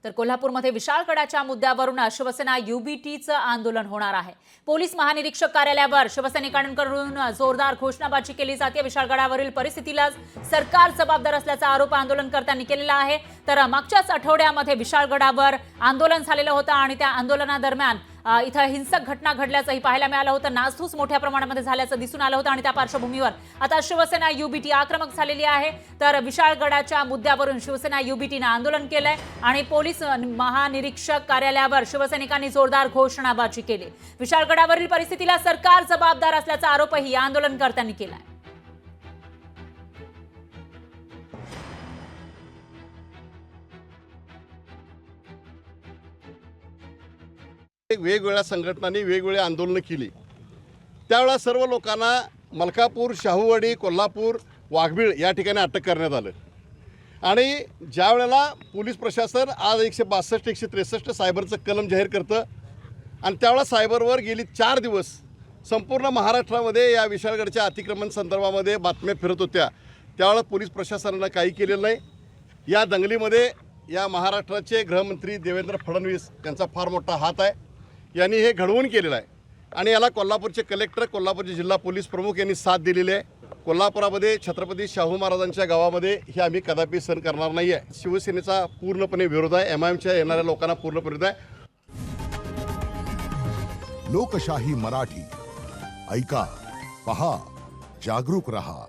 तर कोल्हापूरमध्ये विशाळगडाच्या मुद्द्यावरून शिवसेना युबीटीचं आंदोलन होणार आहे। पोलीस महानिरीक्षक कार्यालयावर शिवसैनिकांकडून जोरदार घोषणाबाजी केली जाते। विशाळगडावरील परिस्थितीला सरकार जबाबदार असल्याचा आरोप आंदोलनकर्त्यांनी केलेला आहे। तर मागच्याच आठवड्यामध्ये विशाळगडावर आंदोलन झालेलं होतं आणि त्या आंदोलनादरम्यान इथं हिंसक घटना घडल्याचंही पाहायला मिळालं होतं। नासधूस मोठ्या प्रमाणामध्ये झाल्याचं दिसून आलं होतं आणि त्या पार्श्वभूमीवर आता शिवसेना युबीटी आक्रमक झालेली आहे। तर विशाळगडाच्या मुद्द्यावरून शिवसेना युबीटीने आंदोलन केलंय आणि पोलीस महानिरीक्षक कार्यालयावर शिवसैनिकांनी जोरदार घोषणाबाजी केली। विशाळगडावरील परिस्थितीला सरकार जबाबदार असल्याचा आरोपही आंदोलनकर्त्यांनी केलाय। वेगवेगळ्या संघटनांनी वेगवेगळी आंदोलनं केली। त्यावेळेला सर्व लोकांना मलकापूर, शाहूवाडी, कोल्हापूर, वाघबीळ या ठिकाणी अटक करण्यात आलं आणि ज्या वेळेला पोलीस प्रशासन आज 162 163 सायबरचं कलम जाहीर करतं आणि त्यावेळेला सायबरवर गेली 4 दिवस संपूर्ण महाराष्ट्रामध्ये या विशाळगडच्या अतिक्रमण संदर्भामध्ये बातम्या फिरत होत्या। त्यावेळेला पोलीस प्रशासनानं काही केलेलं नाही। या दंगलीमध्ये या महाराष्ट्राचे गृहमंत्री देवेंद्र फडणवीस यांचा फार मोठा हात आहे। यांनी हे घडवून केलेलं आहे आणि याला कोल्हापूरचे कलेक्टर, कोल्हापूरचे जिल्हा पोलीस प्रमुख यांनी साथ दिलेली आहे। कोल्हापुरामध्ये छत्रपती शाहू महाराजांच्या गावामध्ये हे आम्ही कदापि सहन करणार नाही आहे। शिवसेनेचा पूर्णपणे विरोध आहे, एमआयएमच्या येणाऱ्या लोकांना पूर्ण विरोध आहे। लोकशाही मराठी ऐका, पहा, जागरूक रहा।